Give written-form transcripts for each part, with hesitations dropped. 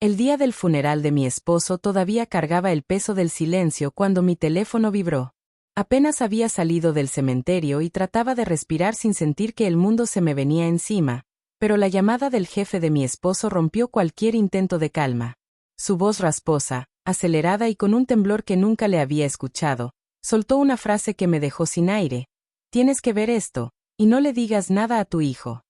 El día del funeral de mi esposo todavía cargaba el peso del silencio cuando mi teléfono vibró. Apenas había salido del cementerio y trataba de respirar sin sentir que el mundo se me venía encima, pero la llamada del jefe de mi esposo rompió cualquier intento de calma. Su voz rasposa, acelerada y con un temblor que nunca le había escuchado, soltó una frase que me dejó sin aire. Tienes que ver esto, y no le digas nada a tu hijo.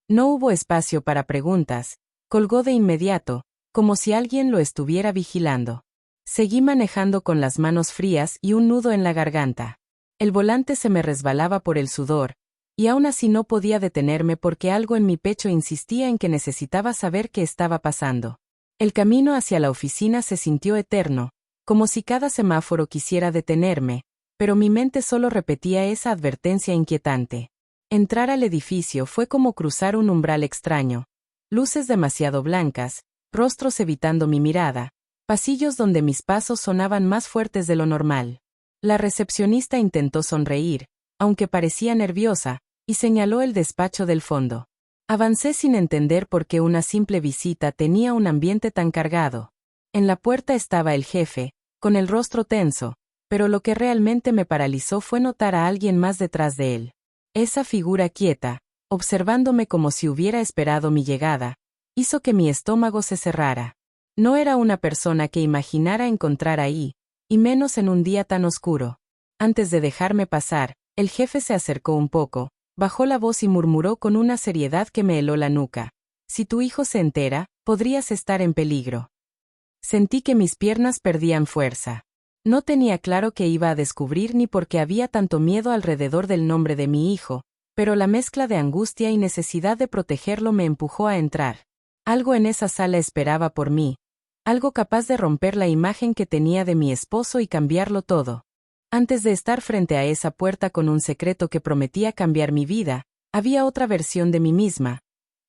No hubo espacio para preguntas, colgó de inmediato, como si alguien lo estuviera vigilando. Seguí manejando con las manos frías y un nudo en la garganta. El volante se me resbalaba por el sudor, y aún así no podía detenerme porque algo en mi pecho insistía en que necesitaba saber qué estaba pasando. El camino hacia la oficina se sintió eterno, como si cada semáforo quisiera detenerme, pero mi mente solo repetía esa advertencia inquietante. Entrar al edificio fue como cruzar un umbral extraño. Luces demasiado blancas, rostros evitando mi mirada, pasillos donde mis pasos sonaban más fuertes de lo normal. La recepcionista intentó sonreír, aunque parecía nerviosa, y señaló el despacho del fondo. Avancé sin entender por qué una simple visita tenía un ambiente tan cargado. En la puerta estaba el jefe, con el rostro tenso, pero lo que realmente me paralizó fue notar a alguien más detrás de él. Esa figura quieta, observándome como si hubiera esperado mi llegada, hizo que mi estómago se cerrara. No era una persona que imaginara encontrar ahí, y menos en un día tan oscuro. Antes de dejarme pasar, el jefe se acercó un poco, bajó la voz y murmuró con una seriedad que me heló la nuca. Si tu hijo se entera, podrías estar en peligro. Sentí que mis piernas perdían fuerza. No tenía claro qué iba a descubrir ni por qué había tanto miedo alrededor del nombre de mi hijo, pero la mezcla de angustia y necesidad de protegerlo me empujó a entrar. Algo en esa sala esperaba por mí, algo capaz de romper la imagen que tenía de mi esposo y cambiarlo todo. Antes de estar frente a esa puerta con un secreto que prometía cambiar mi vida, había otra versión de mí misma,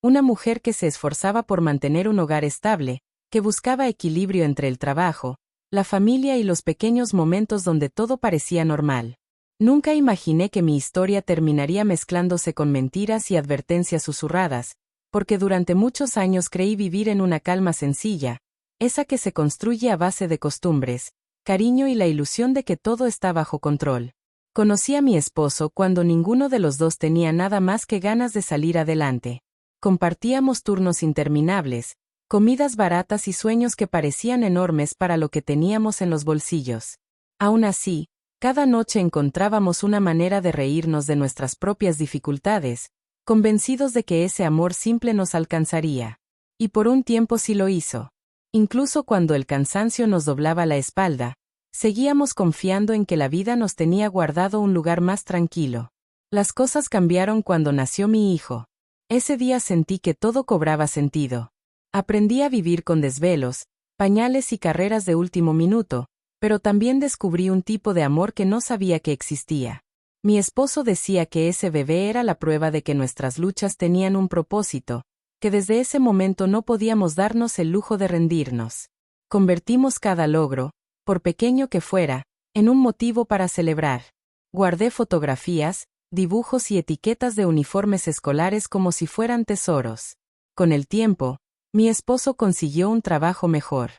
una mujer que se esforzaba por mantener un hogar estable, que buscaba equilibrio entre el trabajo, la familia y los pequeños momentos donde todo parecía normal. Nunca imaginé que mi historia terminaría mezclándose con mentiras y advertencias susurradas, porque durante muchos años creí vivir en una calma sencilla, esa que se construye a base de costumbres, cariño y la ilusión de que todo está bajo control. Conocí a mi esposo cuando ninguno de los dos tenía nada más que ganas de salir adelante. Compartíamos turnos interminables, comidas baratas y sueños que parecían enormes para lo que teníamos en los bolsillos. Aún así, cada noche encontrábamos una manera de reírnos de nuestras propias dificultades, convencidos de que ese amor simple nos alcanzaría. Y por un tiempo sí lo hizo. Incluso cuando el cansancio nos doblaba la espalda, seguíamos confiando en que la vida nos tenía guardado un lugar más tranquilo. Las cosas cambiaron cuando nació mi hijo. Ese día sentí que todo cobraba sentido. Aprendí a vivir con desvelos, pañales y carreras de último minuto, pero también descubrí un tipo de amor que no sabía que existía. Mi esposo decía que ese bebé era la prueba de que nuestras luchas tenían un propósito, que desde ese momento no podíamos darnos el lujo de rendirnos. Convertimos cada logro, por pequeño que fuera, en un motivo para celebrar. Guardé fotografías, dibujos y etiquetas de uniformes escolares como si fueran tesoros. Con el tiempo, mi esposo consiguió un trabajo mejor.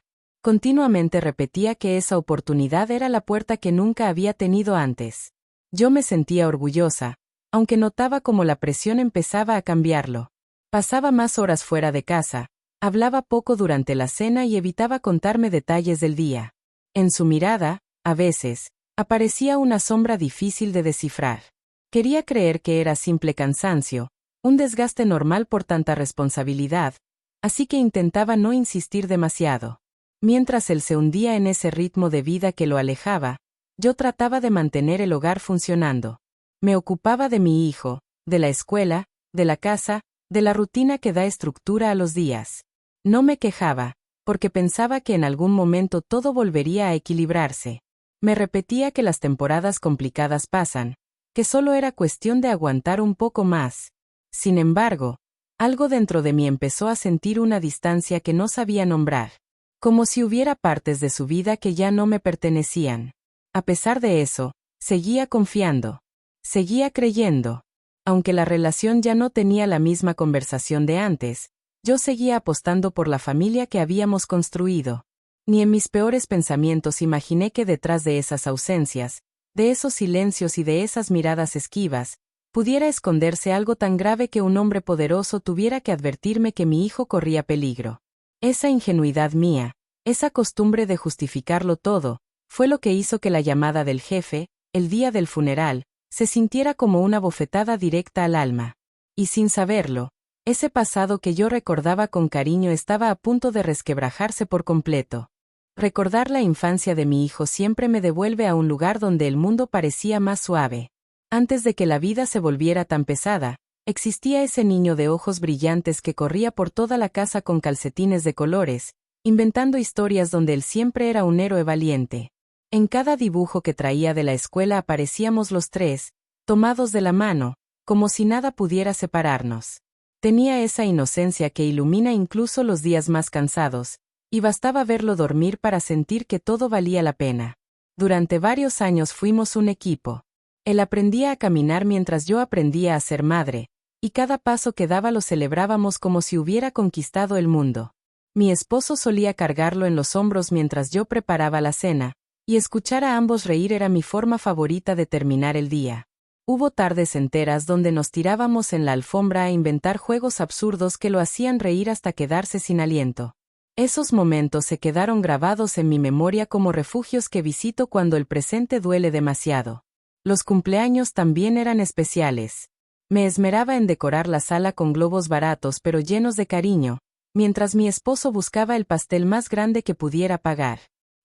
Continuamente repetía que esa oportunidad era la puerta que nunca había tenido antes. Yo me sentía orgullosa, aunque notaba cómo la presión empezaba a cambiarlo. Pasaba más horas fuera de casa, hablaba poco durante la cena y evitaba contarme detalles del día. En su mirada, a veces, aparecía una sombra difícil de descifrar. Quería creer que era simple cansancio, un desgaste normal por tanta responsabilidad, así que intentaba no insistir demasiado. Mientras él se hundía en ese ritmo de vida que lo alejaba, yo trataba de mantener el hogar funcionando. Me ocupaba de mi hijo, de la escuela, de la casa, de la rutina que da estructura a los días. No me quejaba, porque pensaba que en algún momento todo volvería a equilibrarse. Me repetía que las temporadas complicadas pasan, que solo era cuestión de aguantar un poco más. Sin embargo, algo dentro de mí empezó a sentir una distancia que no sabía nombrar, como si hubiera partes de su vida que ya no me pertenecían. A pesar de eso, seguía confiando, seguía creyendo. Aunque la relación ya no tenía la misma conversación de antes, Yo seguía apostando por la familia que habíamos construido. Ni en mis peores pensamientos imaginé que detrás de esas ausencias, de esos silencios y de esas miradas esquivas, pudiera esconderse algo tan grave que un hombre poderoso tuviera que advertirme que mi hijo corría peligro. Esa ingenuidad mía, esa costumbre de justificarlo todo, fue lo que hizo que la llamada del jefe, el día del funeral, se sintiera como una bofetada directa al alma. Y sin saberlo, ese pasado que yo recordaba con cariño estaba a punto de resquebrajarse por completo. Recordar la infancia de mi hijo siempre me devuelve a un lugar donde el mundo parecía más suave. Antes de que la vida se volviera tan pesada, existía ese niño de ojos brillantes que corría por toda la casa con calcetines de colores, inventando historias donde él siempre era un héroe valiente. En cada dibujo que traía de la escuela aparecíamos los tres, tomados de la mano, como si nada pudiera separarnos. Tenía esa inocencia que ilumina incluso los días más cansados, y bastaba verlo dormir para sentir que todo valía la pena. Durante varios años fuimos un equipo. Él aprendía a caminar mientras yo aprendía a ser madre, y cada paso que daba lo celebrábamos como si hubiera conquistado el mundo. Mi esposo solía cargarlo en los hombros mientras yo preparaba la cena, y escuchar a ambos reír era mi forma favorita de terminar el día. Hubo tardes enteras donde nos tirábamos en la alfombra a inventar juegos absurdos que lo hacían reír hasta quedarse sin aliento. Esos momentos se quedaron grabados en mi memoria como refugios que visito cuando el presente duele demasiado. Los cumpleaños también eran especiales. Me esmeraba en decorar la sala con globos baratos pero llenos de cariño, mientras mi esposo buscaba el pastel más grande que pudiera pagar.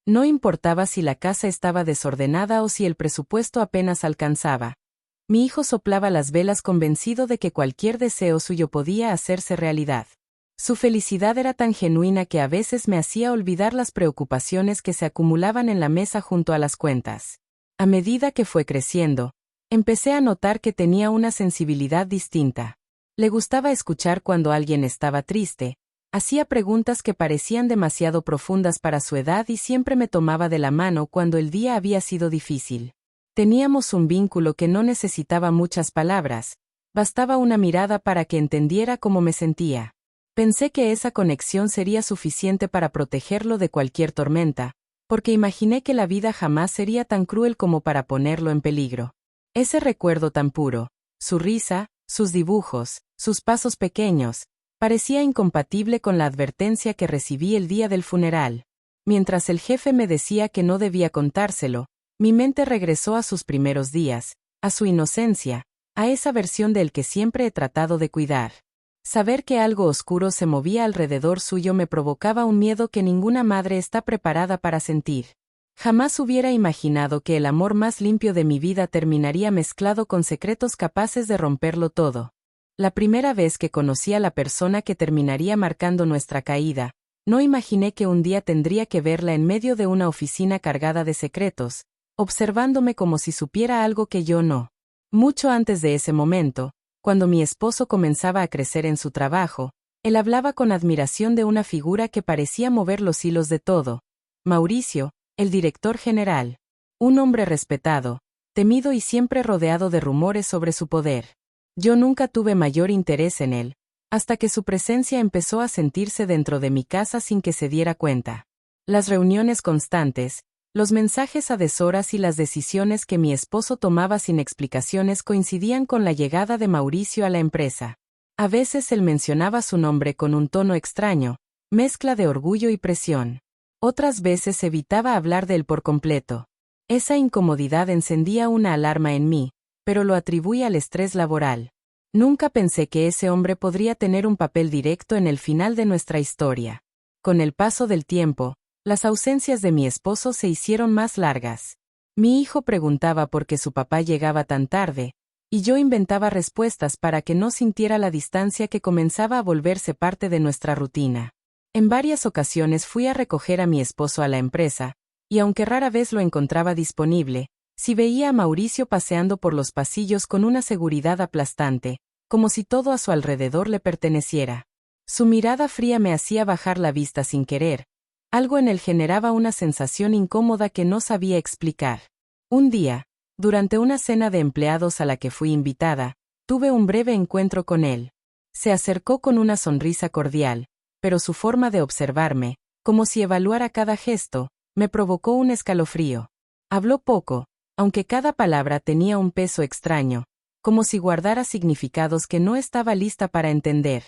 No importaba si la casa estaba desordenada o si el presupuesto apenas alcanzaba. Mi hijo soplaba las velas convencido de que cualquier deseo suyo podía hacerse realidad. Su felicidad era tan genuina que a veces me hacía olvidar las preocupaciones que se acumulaban en la mesa junto a las cuentas. A medida que fue creciendo, empecé a notar que tenía una sensibilidad distinta. Le gustaba escuchar cuando alguien estaba triste, hacía preguntas que parecían demasiado profundas para su edad y siempre me tomaba de la mano cuando el día había sido difícil. Teníamos un vínculo que no necesitaba muchas palabras, bastaba una mirada para que entendiera cómo me sentía. Pensé que esa conexión sería suficiente para protegerlo de cualquier tormenta, porque imaginé que la vida jamás sería tan cruel como para ponerlo en peligro. Ese recuerdo tan puro, su risa, sus dibujos, sus pasos pequeños, parecía incompatible con la advertencia que recibí el día del funeral. Mientras el jefe me decía que no debía contárselo, mi mente regresó a sus primeros días, a su inocencia, a esa versión de él que siempre he tratado de cuidar. Saber que algo oscuro se movía alrededor suyo me provocaba un miedo que ninguna madre está preparada para sentir. Jamás hubiera imaginado que el amor más limpio de mi vida terminaría mezclado con secretos capaces de romperlo todo. La primera vez que conocí a la persona que terminaría marcando nuestra caída, no imaginé que un día tendría que verla en medio de una oficina cargada de secretos, observándome como si supiera algo que yo no. Mucho antes de ese momento, cuando mi esposo comenzaba a crecer en su trabajo, él hablaba con admiración de una figura que parecía mover los hilos de todo: Mauricio, el director general. Un hombre respetado, temido y siempre rodeado de rumores sobre su poder. Yo nunca tuve mayor interés en él, hasta que su presencia empezó a sentirse dentro de mi casa sin que se diera cuenta. Las reuniones constantes, los mensajes a deshoras y las decisiones que mi esposo tomaba sin explicaciones coincidían con la llegada de Mauricio a la empresa. A veces él mencionaba su nombre con un tono extraño, mezcla de orgullo y presión. Otras veces evitaba hablar de él por completo. Esa incomodidad encendía una alarma en mí, pero lo atribuía al estrés laboral. Nunca pensé que ese hombre podría tener un papel directo en el final de nuestra historia. Con el paso del tiempo, las ausencias de mi esposo se hicieron más largas. Mi hijo preguntaba por qué su papá llegaba tan tarde, y yo inventaba respuestas para que no sintiera la distancia que comenzaba a volverse parte de nuestra rutina. En varias ocasiones fui a recoger a mi esposo a la empresa, y aunque rara vez lo encontraba disponible, si veía a Mauricio paseando por los pasillos con una seguridad aplastante, como si todo a su alrededor le perteneciera. Su mirada fría me hacía bajar la vista sin querer. Algo en él generaba una sensación incómoda que no sabía explicar. Un día, durante una cena de empleados a la que fui invitada, tuve un breve encuentro con él. Se acercó con una sonrisa cordial, pero su forma de observarme, como si evaluara cada gesto, me provocó un escalofrío. Habló poco, aunque cada palabra tenía un peso extraño, como si guardara significados que no estaba lista para entender.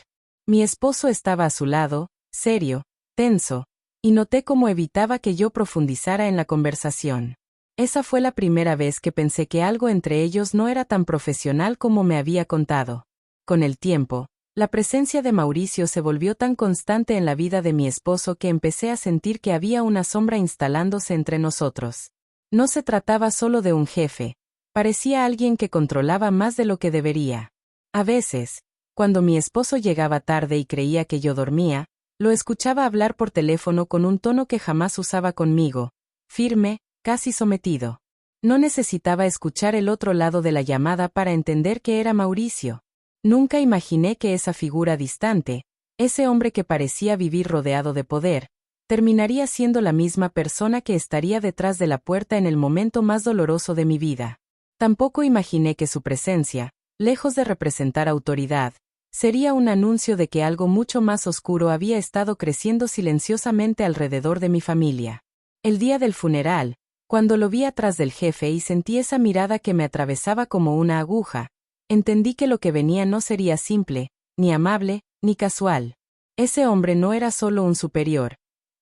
Mi esposo estaba a su lado, serio, tenso, y noté cómo evitaba que yo profundizara en la conversación. Esa fue la primera vez que pensé que algo entre ellos no era tan profesional como me había contado. Con el tiempo, la presencia de Mauricio se volvió tan constante en la vida de mi esposo que empecé a sentir que había una sombra instalándose entre nosotros. No se trataba solo de un jefe, parecía alguien que controlaba más de lo que debería. A veces, cuando mi esposo llegaba tarde y creía que yo dormía, lo escuchaba hablar por teléfono con un tono que jamás usaba conmigo, firme, casi sometido. No necesitaba escuchar el otro lado de la llamada para entender que era Mauricio. Nunca imaginé que esa figura distante, ese hombre que parecía vivir rodeado de poder, terminaría siendo la misma persona que estaría detrás de la puerta en el momento más doloroso de mi vida. Tampoco imaginé que su presencia, lejos de representar autoridad, sería un anuncio de que algo mucho más oscuro había estado creciendo silenciosamente alrededor de mi familia. El día del funeral, cuando lo vi atrás del jefe y sentí esa mirada que me atravesaba como una aguja, entendí que lo que venía no sería simple, ni amable, ni casual. Ese hombre no era solo un superior.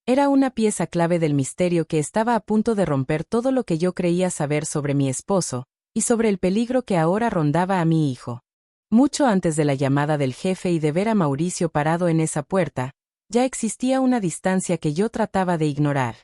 Era una pieza clave del misterio que estaba a punto de romper todo lo que yo creía saber sobre mi esposo, y sobre el peligro que ahora rondaba a mi hijo. Mucho antes de la llamada del jefe y de ver a Mauricio parado en esa puerta, ya existía una distancia que yo trataba de ignorar.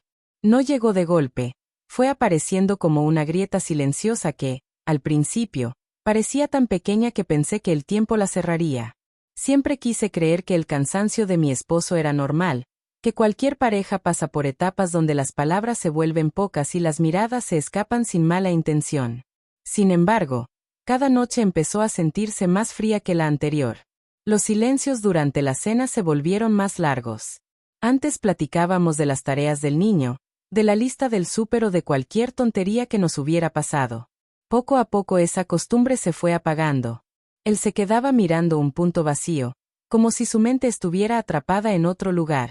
No llegó de golpe, fue apareciendo como una grieta silenciosa que, al principio, parecía tan pequeña que pensé que el tiempo la cerraría. Siempre quise creer que el cansancio de mi esposo era normal, que cualquier pareja pasa por etapas donde las palabras se vuelven pocas y las miradas se escapan sin mala intención. Sin embargo, cada noche empezó a sentirse más fría que la anterior. Los silencios durante la cena se volvieron más largos. Antes platicábamos de las tareas del niño, de la lista del súper o de cualquier tontería que nos hubiera pasado. Poco a poco esa costumbre se fue apagando. Él se quedaba mirando un punto vacío, como si su mente estuviera atrapada en otro lugar.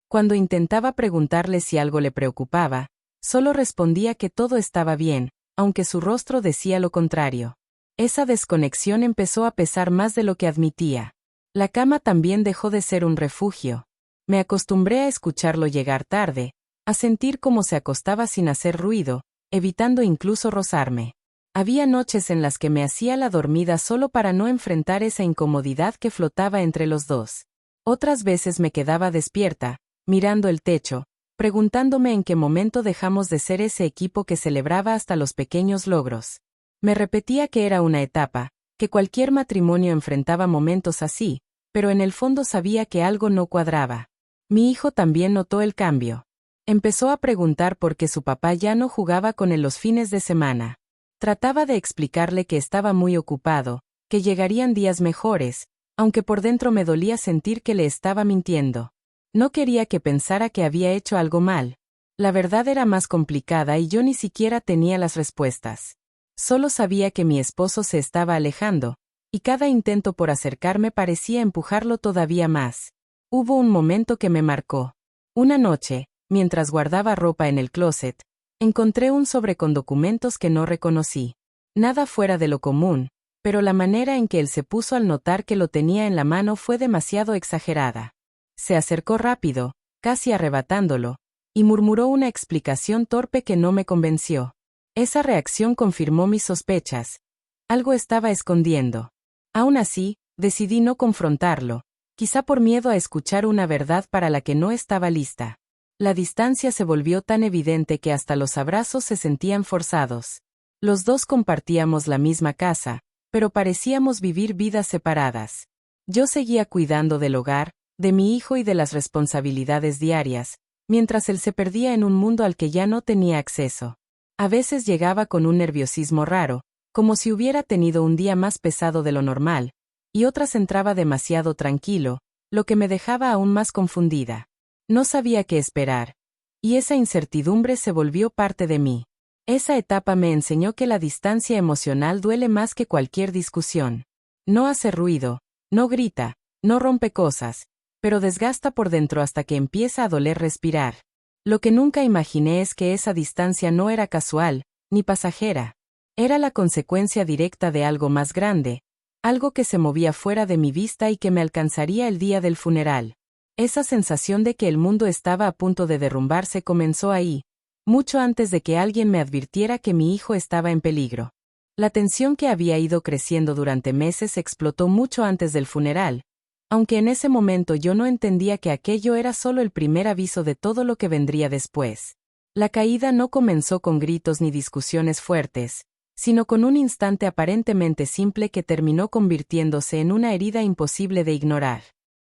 Cuando intentaba preguntarle si algo le preocupaba, solo respondía que todo estaba bien, aunque su rostro decía lo contrario. Esa desconexión empezó a pesar más de lo que admitía. La cama también dejó de ser un refugio. Me acostumbré a escucharlo llegar tarde, a sentir cómo se acostaba sin hacer ruido, evitando incluso rozarme. Había noches en las que me hacía la dormida solo para no enfrentar esa incomodidad que flotaba entre los dos. Otras veces me quedaba despierta, mirando el techo, preguntándome en qué momento dejamos de ser ese equipo que celebraba hasta los pequeños logros. Me repetía que era una etapa, que cualquier matrimonio enfrentaba momentos así, pero en el fondo sabía que algo no cuadraba. Mi hijo también notó el cambio. Empezó a preguntar por qué su papá ya no jugaba con él los fines de semana. Trataba de explicarle que estaba muy ocupado, que llegarían días mejores, aunque por dentro me dolía sentir que le estaba mintiendo. No quería que pensara que había hecho algo mal. La verdad era más complicada y yo ni siquiera tenía las respuestas. Solo sabía que mi esposo se estaba alejando, y cada intento por acercarme parecía empujarlo todavía más. Hubo un momento que me marcó. Una noche, mientras guardaba ropa en el closet, encontré un sobre con documentos que no reconocí. Nada fuera de lo común, pero la manera en que él se puso al notar que lo tenía en la mano fue demasiado exagerada. Se acercó rápido, casi arrebatándolo, y murmuró una explicación torpe que no me convenció. Esa reacción confirmó mis sospechas. Algo estaba escondiendo. Aún así, decidí no confrontarlo, quizá por miedo a escuchar una verdad para la que no estaba lista. La distancia se volvió tan evidente que hasta los abrazos se sentían forzados. Los dos compartíamos la misma casa, pero parecíamos vivir vidas separadas. Yo seguía cuidando del hogar, de mi hijo y de las responsabilidades diarias, mientras él se perdía en un mundo al que ya no tenía acceso. A veces llegaba con un nerviosismo raro, como si hubiera tenido un día más pesado de lo normal, y otras entraba demasiado tranquilo, lo que me dejaba aún más confundida. No sabía qué esperar, y esa incertidumbre se volvió parte de mí. Esa etapa me enseñó que la distancia emocional duele más que cualquier discusión. No hace ruido, no grita, No rompe cosas, pero desgasta por dentro hasta que empieza a doler respirar. Lo que nunca imaginé es que esa distancia no era casual, ni pasajera. Era la consecuencia directa de algo más grande, algo que se movía fuera de mi vista y que me alcanzaría el día del funeral. Esa sensación de que el mundo estaba a punto de derrumbarse comenzó ahí, mucho antes de que alguien me advirtiera que mi hijo estaba en peligro. La tensión que había ido creciendo durante meses explotó mucho antes del funeral, aunque en ese momento yo no entendía que aquello era solo el primer aviso de todo lo que vendría después. La caída no comenzó con gritos ni discusiones fuertes, sino con un instante aparentemente simple que terminó convirtiéndose en una herida imposible de ignorar.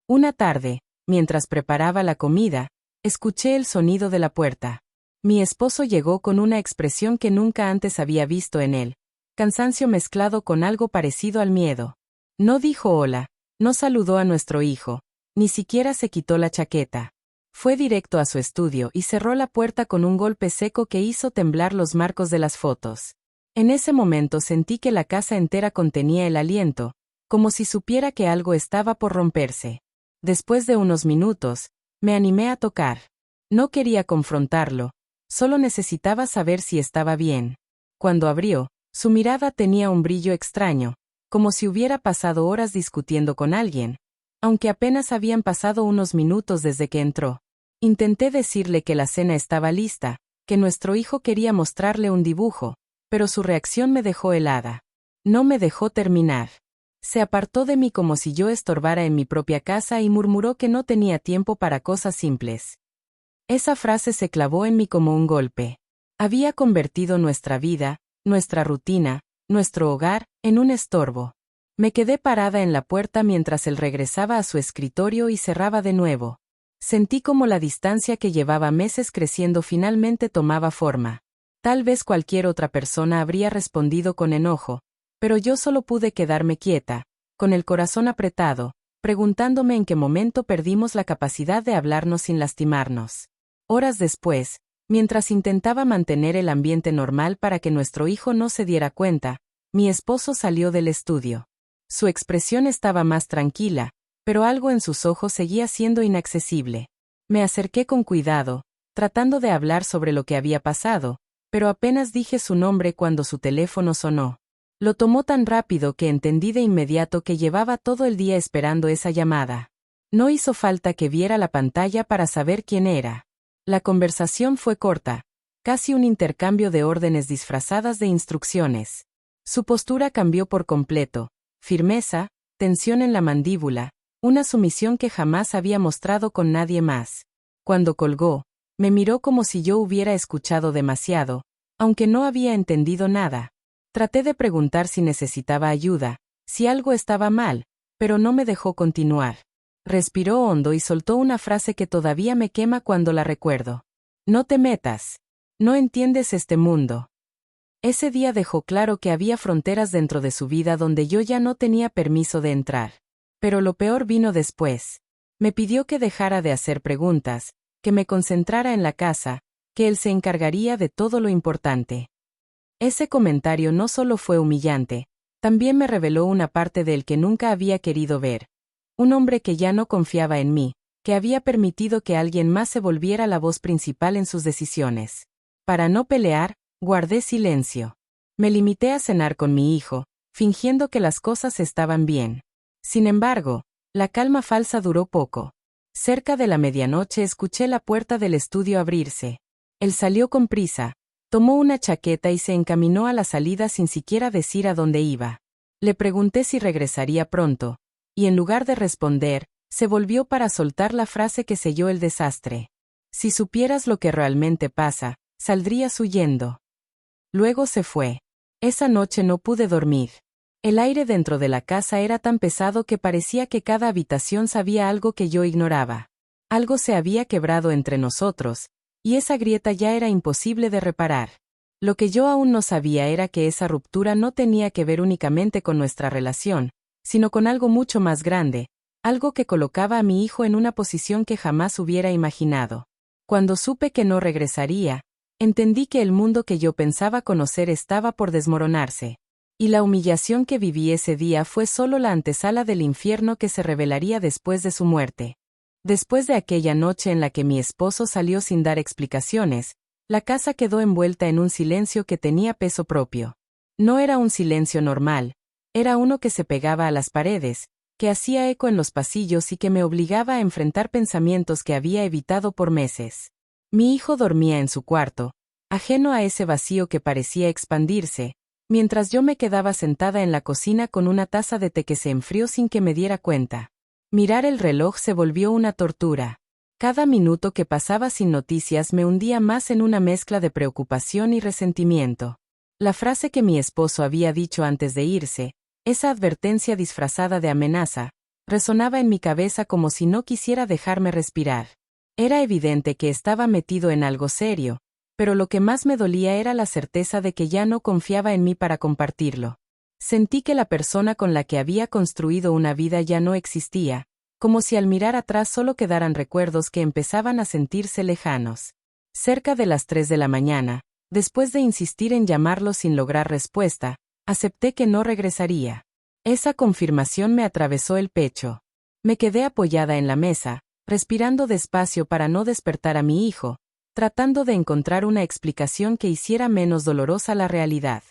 Una tarde, mientras preparaba la comida, escuché el sonido de la puerta. Mi esposo llegó con una expresión que nunca antes había visto en él, cansancio mezclado con algo parecido al miedo. No dijo hola, no saludó a nuestro hijo, ni siquiera se quitó la chaqueta. Fue directo a su estudio y cerró la puerta con un golpe seco que hizo temblar los marcos de las fotos. En ese momento sentí que la casa entera contenía el aliento, como si supiera que algo estaba por romperse. Después de unos minutos, me animé a tocar. No quería confrontarlo, solo necesitaba saber si estaba bien. Cuando abrió, su mirada tenía un brillo extraño, como si hubiera pasado horas discutiendo con alguien, aunque apenas habían pasado unos minutos desde que entró. Intenté decirle que la cena estaba lista, que nuestro hijo quería mostrarle un dibujo, pero su reacción me dejó helada. No me dejó terminar. Se apartó de mí como si yo estorbara en mi propia casa y murmuró que no tenía tiempo para cosas simples. Esa frase se clavó en mí como un golpe. Había convertido nuestra vida, nuestra rutina, nuestro hogar, en un estorbo. Me quedé parada en la puerta mientras él regresaba a su escritorio y cerraba de nuevo. Sentí como la distancia que llevaba meses creciendo finalmente tomaba forma. Tal vez cualquier otra persona habría respondido con enojo, pero yo solo pude quedarme quieta, con el corazón apretado, preguntándome en qué momento perdimos la capacidad de hablarnos sin lastimarnos. Horas después, mientras intentaba mantener el ambiente normal para que nuestro hijo no se diera cuenta, mi esposo salió del estudio. Su expresión estaba más tranquila, pero algo en sus ojos seguía siendo inaccesible. Me acerqué con cuidado, tratando de hablar sobre lo que había pasado, pero apenas dije su nombre cuando su teléfono sonó. Lo tomó tan rápido que entendí de inmediato que llevaba todo el día esperando esa llamada. No hizo falta que viera la pantalla para saber quién era. La conversación fue corta, casi un intercambio de órdenes disfrazadas de instrucciones. Su postura cambió por completo, firmeza, tensión en la mandíbula, una sumisión que jamás había mostrado con nadie más. Cuando colgó, me miró como si yo hubiera escuchado demasiado, aunque no había entendido nada. Traté de preguntar si necesitaba ayuda, si algo estaba mal, pero no me dejó continuar. Respiró hondo y soltó una frase que todavía me quema cuando la recuerdo. No te metas. No entiendes este mundo. Ese día dejó claro que había fronteras dentro de su vida donde yo ya no tenía permiso de entrar. Pero lo peor vino después. Me pidió que dejara de hacer preguntas, que me concentrara en la casa, que él se encargaría de todo lo importante. Ese comentario no solo fue humillante, también me reveló una parte de él que nunca había querido ver. Un hombre que ya no confiaba en mí, que había permitido que alguien más se volviera la voz principal en sus decisiones. Para no pelear, guardé silencio. Me limité a cenar con mi hijo, fingiendo que las cosas estaban bien. Sin embargo, la calma falsa duró poco. Cerca de la medianoche escuché la puerta del estudio abrirse. Él salió con prisa, tomó una chaqueta y se encaminó a la salida sin siquiera decir a dónde iba. Le pregunté si regresaría pronto, y en lugar de responder, se volvió para soltar la frase que selló el desastre. Si supieras lo que realmente pasa, saldrías huyendo. Luego se fue. Esa noche no pude dormir. El aire dentro de la casa era tan pesado que parecía que cada habitación sabía algo que yo ignoraba. Algo se había quebrado entre nosotros, y esa grieta ya era imposible de reparar. Lo que yo aún no sabía era que esa ruptura no tenía que ver únicamente con nuestra relación, sino con algo mucho más grande, algo que colocaba a mi hijo en una posición que jamás hubiera imaginado. Cuando supe que no regresaría, entendí que el mundo que yo pensaba conocer estaba por desmoronarse. Y la humillación que viví ese día fue solo la antesala del infierno que se revelaría después de su muerte. Después de aquella noche en la que mi esposo salió sin dar explicaciones, la casa quedó envuelta en un silencio que tenía peso propio. No era un silencio normal, era uno que se pegaba a las paredes, que hacía eco en los pasillos y que me obligaba a enfrentar pensamientos que había evitado por meses. Mi hijo dormía en su cuarto, ajeno a ese vacío que parecía expandirse, mientras yo me quedaba sentada en la cocina con una taza de té que se enfrió sin que me diera cuenta. Mirar el reloj se volvió una tortura. Cada minuto que pasaba sin noticias me hundía más en una mezcla de preocupación y resentimiento. La frase que mi esposo había dicho antes de irse, esa advertencia disfrazada de amenaza, resonaba en mi cabeza como si no quisiera dejarme respirar. Era evidente que estaba metido en algo serio, pero lo que más me dolía era la certeza de que ya no confiaba en mí para compartirlo. Sentí que la persona con la que había construido una vida ya no existía, como si al mirar atrás solo quedaran recuerdos que empezaban a sentirse lejanos. Cerca de las 3 de la mañana, después de insistir en llamarlo sin lograr respuesta, acepté que no regresaría. Esa confirmación me atravesó el pecho. Me quedé apoyada en la mesa, respirando despacio para no despertar a mi hijo, tratando de encontrar una explicación que hiciera menos dolorosa la realidad.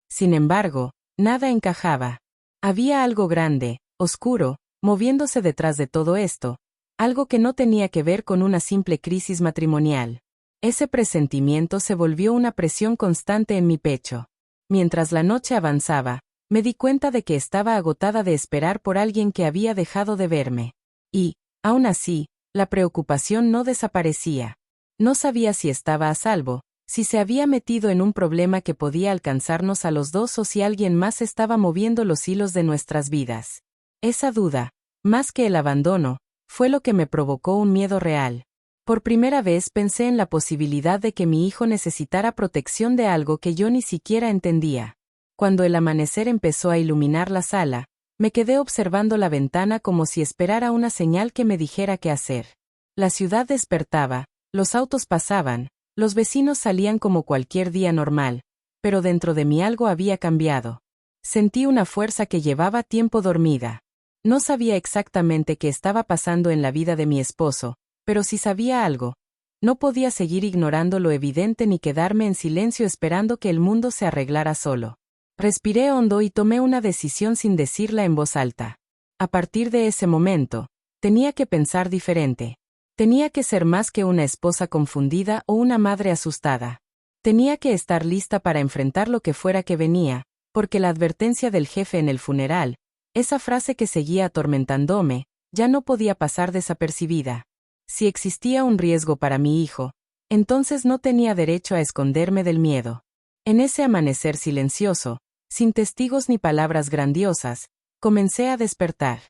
Sin embargo, nada encajaba. Había algo grande, oscuro, moviéndose detrás de todo esto, algo que no tenía que ver con una simple crisis matrimonial. Ese presentimiento se volvió una presión constante en mi pecho. Mientras la noche avanzaba, me di cuenta de que estaba agotada de esperar por alguien que había dejado de verme. Y, aún así, la preocupación no desaparecía. No sabía si estaba a salvo, si se había metido en un problema que podía alcanzarnos a los dos o si alguien más estaba moviendo los hilos de nuestras vidas. Esa duda, más que el abandono, fue lo que me provocó un miedo real. Por primera vez pensé en la posibilidad de que mi hijo necesitara protección de algo que yo ni siquiera entendía. Cuando el amanecer empezó a iluminar la sala, me quedé observando la ventana como si esperara una señal que me dijera qué hacer. La ciudad despertaba, los autos pasaban, los vecinos salían como cualquier día normal, pero dentro de mí algo había cambiado. Sentí una fuerza que llevaba tiempo dormida. No sabía exactamente qué estaba pasando en la vida de mi esposo, pero sí sabía algo. No podía seguir ignorando lo evidente ni quedarme en silencio esperando que el mundo se arreglara solo. Respiré hondo y tomé una decisión sin decirla en voz alta. A partir de ese momento, tenía que pensar diferente. Tenía que ser más que una esposa confundida o una madre asustada. Tenía que estar lista para enfrentar lo que fuera que venía, porque la advertencia del jefe en el funeral, esa frase que seguía atormentándome, ya no podía pasar desapercibida. Si existía un riesgo para mi hijo, entonces no tenía derecho a esconderme del miedo. En ese amanecer silencioso, sin testigos ni palabras grandiosas, comencé a despertar.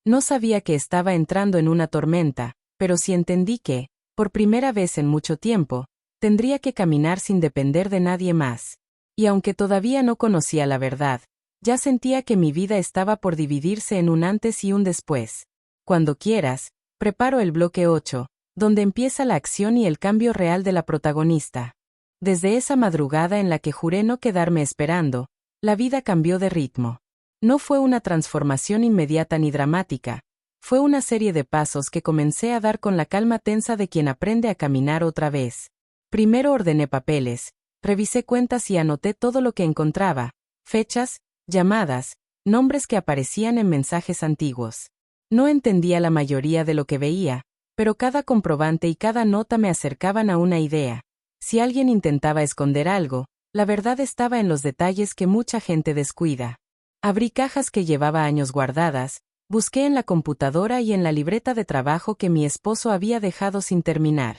No sabía que estaba entrando en una tormenta, pero sí entendí que, por primera vez en mucho tiempo, tendría que caminar sin depender de nadie más. Y aunque todavía no conocía la verdad, ya sentía que mi vida estaba por dividirse en un antes y un después. Cuando quieras, preparo el bloque 8, donde empieza la acción y el cambio real de la protagonista. Desde esa madrugada en la que juré no quedarme esperando, la vida cambió de ritmo. No fue una transformación inmediata ni dramática, fue una serie de pasos que comencé a dar con la calma tensa de quien aprende a caminar otra vez. Primero ordené papeles, revisé cuentas y anoté todo lo que encontraba, fechas, llamadas, nombres que aparecían en mensajes antiguos. No entendía la mayoría de lo que veía, pero cada comprobante y cada nota me acercaban a una idea. Si alguien intentaba esconder algo, la verdad estaba en los detalles que mucha gente descuida. Abrí cajas que llevaba años guardadas, busqué en la computadora y en la libreta de trabajo que mi esposo había dejado sin terminar.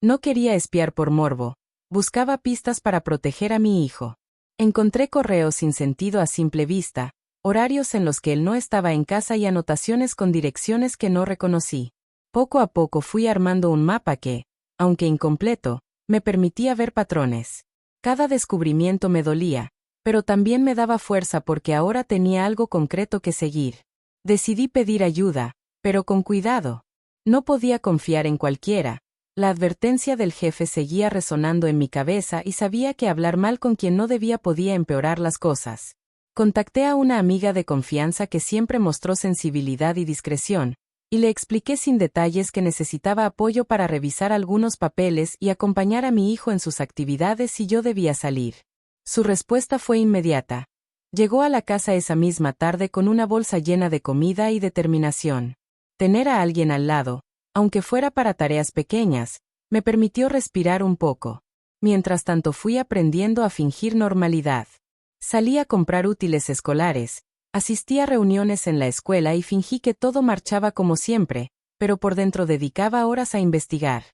No quería espiar por morbo, buscaba pistas para proteger a mi hijo. Encontré correos sin sentido a simple vista, horarios en los que él no estaba en casa y anotaciones con direcciones que no reconocí. Poco a poco fui armando un mapa que, aunque incompleto, me permitía ver patrones. Cada descubrimiento me dolía, pero también me daba fuerza porque ahora tenía algo concreto que seguir. Decidí pedir ayuda, pero con cuidado. No podía confiar en cualquiera. La advertencia del jefe seguía resonando en mi cabeza y sabía que hablar mal con quien no debía podía empeorar las cosas. Contacté a una amiga de confianza que siempre mostró sensibilidad y discreción, y le expliqué sin detalles que necesitaba apoyo para revisar algunos papeles y acompañar a mi hijo en sus actividades si yo debía salir. Su respuesta fue inmediata. Llegó a la casa esa misma tarde con una bolsa llena de comida y determinación. Tener a alguien al lado, aunque fuera para tareas pequeñas, me permitió respirar un poco. Mientras tanto fui aprendiendo a fingir normalidad. Salí a comprar útiles escolares, asistí a reuniones en la escuela y fingí que todo marchaba como siempre, pero por dentro dedicaba horas a investigar.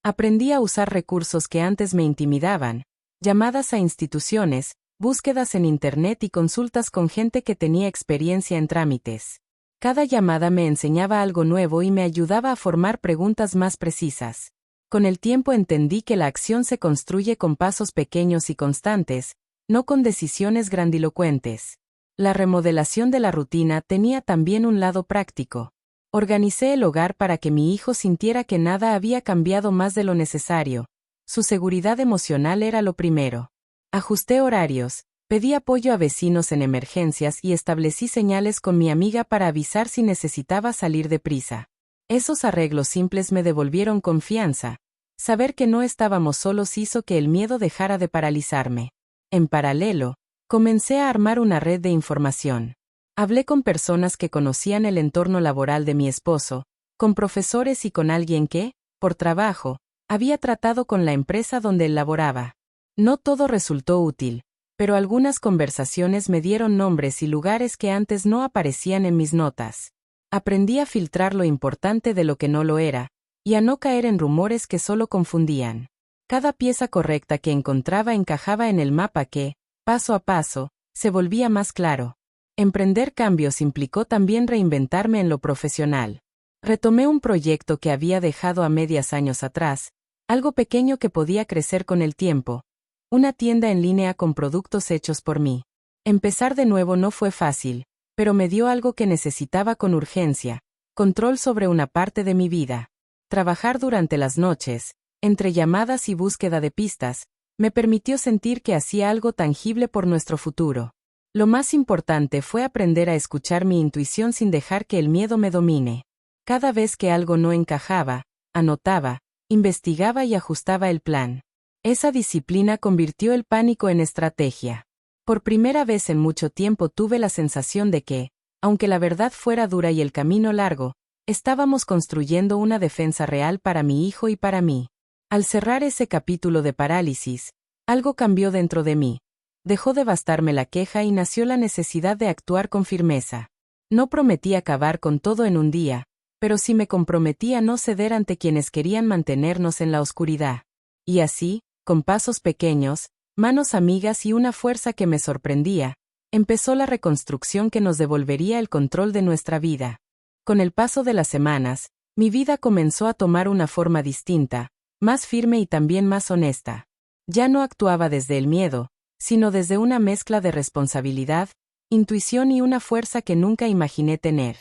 Aprendí a usar recursos que antes me intimidaban, llamadas a instituciones, búsquedas en Internet y consultas con gente que tenía experiencia en trámites. Cada llamada me enseñaba algo nuevo y me ayudaba a formar preguntas más precisas. Con el tiempo entendí que la acción se construye con pasos pequeños y constantes, no con decisiones grandilocuentes. La remodelación de la rutina tenía también un lado práctico. Organicé el hogar para que mi hijo sintiera que nada había cambiado más de lo necesario. Su seguridad emocional era lo primero. Ajusté horarios, pedí apoyo a vecinos en emergencias y establecí señales con mi amiga para avisar si necesitaba salir deprisa. Esos arreglos simples me devolvieron confianza. Saber que no estábamos solos hizo que el miedo dejara de paralizarme. En paralelo, comencé a armar una red de información. Hablé con personas que conocían el entorno laboral de mi esposo, con profesores y con alguien que, por trabajo, había tratado con la empresa donde él laboraba. No todo resultó útil, pero algunas conversaciones me dieron nombres y lugares que antes no aparecían en mis notas. Aprendí a filtrar lo importante de lo que no lo era, y a no caer en rumores que solo confundían. Cada pieza correcta que encontraba encajaba en el mapa que, paso a paso, se volvía más claro. Emprender cambios implicó también reinventarme en lo profesional. Retomé un proyecto que había dejado a medias años atrás, algo pequeño que podía crecer con el tiempo, una tienda en línea con productos hechos por mí. Empezar de nuevo no fue fácil, pero me dio algo que necesitaba con urgencia, control sobre una parte de mi vida. Trabajar durante las noches, entre llamadas y búsqueda de pistas, me permitió sentir que hacía algo tangible por nuestro futuro. Lo más importante fue aprender a escuchar mi intuición sin dejar que el miedo me domine. Cada vez que algo no encajaba, anotaba, investigaba y ajustaba el plan. Esa disciplina convirtió el pánico en estrategia. Por primera vez en mucho tiempo tuve la sensación de que, aunque la verdad fuera dura y el camino largo, estábamos construyendo una defensa real para mi hijo y para mí. Al cerrar ese capítulo de parálisis, algo cambió dentro de mí. Dejó de bastarme la queja y nació la necesidad de actuar con firmeza. No prometí acabar con todo en un día, pero sí me comprometí a no ceder ante quienes querían mantenernos en la oscuridad. Y así, con pasos pequeños, manos amigas y una fuerza que me sorprendía, empezó la reconstrucción que nos devolvería el control de nuestra vida. Con el paso de las semanas, mi vida comenzó a tomar una forma distinta, más firme y también más honesta. Ya no actuaba desde el miedo, sino desde una mezcla de responsabilidad, intuición y una fuerza que nunca imaginé tener.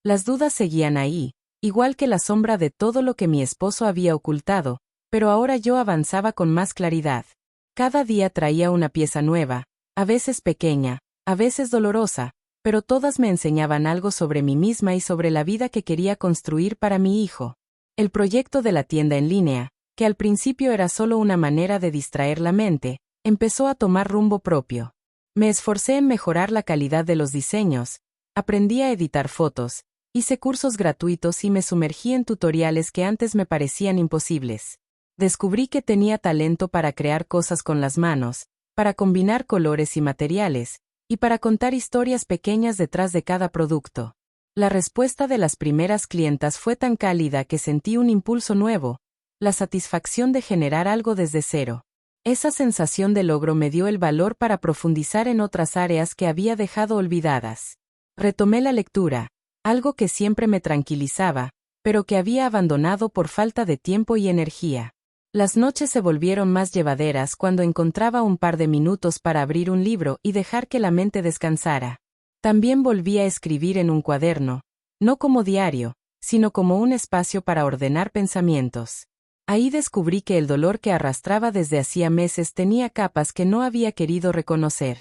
Las dudas seguían ahí, igual que la sombra de todo lo que mi esposo había ocultado, pero ahora yo avanzaba con más claridad. Cada día traía una pieza nueva, a veces pequeña, a veces dolorosa, pero todas me enseñaban algo sobre mí misma y sobre la vida que quería construir para mi hijo. El proyecto de la tienda en línea, que al principio era solo una manera de distraer la mente, empezó a tomar rumbo propio. Me esforcé en mejorar la calidad de los diseños, aprendí a editar fotos, hice cursos gratuitos y me sumergí en tutoriales que antes me parecían imposibles. Descubrí que tenía talento para crear cosas con las manos, para combinar colores y materiales, y para contar historias pequeñas detrás de cada producto. La respuesta de las primeras clientas fue tan cálida que sentí un impulso nuevo, la satisfacción de generar algo desde cero. Esa sensación de logro me dio el valor para profundizar en otras áreas que había dejado olvidadas. Retomé la lectura, algo que siempre me tranquilizaba, pero que había abandonado por falta de tiempo y energía. Las noches se volvieron más llevaderas cuando encontraba un par de minutos para abrir un libro y dejar que la mente descansara. También volví a escribir en un cuaderno, no como diario, sino como un espacio para ordenar pensamientos. Ahí descubrí que el dolor que arrastraba desde hacía meses tenía capas que no había querido reconocer.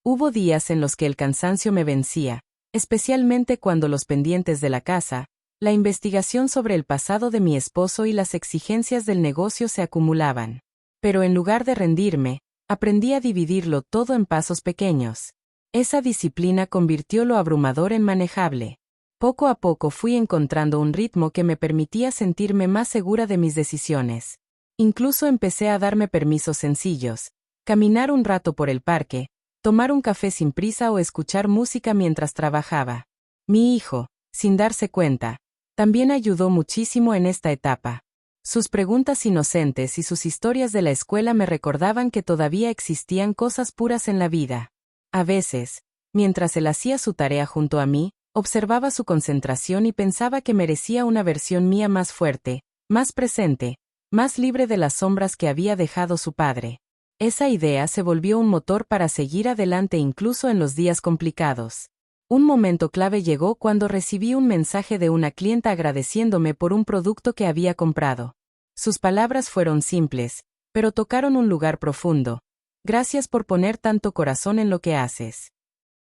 Hubo días en los que el cansancio me vencía, especialmente cuando los pendientes de la casa, la investigación sobre el pasado de mi esposo y las exigencias del negocio se acumulaban. Pero en lugar de rendirme, aprendí a dividirlo todo en pasos pequeños. Esa disciplina convirtió lo abrumador en manejable. Poco a poco fui encontrando un ritmo que me permitía sentirme más segura de mis decisiones. Incluso empecé a darme permisos sencillos: caminar un rato por el parque, tomar un café sin prisa o escuchar música mientras trabajaba. Mi hijo, sin darse cuenta, también ayudó muchísimo en esta etapa. Sus preguntas inocentes y sus historias de la escuela me recordaban que todavía existían cosas puras en la vida. A veces, mientras él hacía su tarea junto a mí, observaba su concentración y pensaba que merecía una versión mía más fuerte, más presente, más libre de las sombras que había dejado su padre. Esa idea se volvió un motor para seguir adelante incluso en los días complicados. Un momento clave llegó cuando recibí un mensaje de una clienta agradeciéndome por un producto que había comprado. Sus palabras fueron simples, pero tocaron un lugar profundo. Gracias por poner tanto corazón en lo que haces.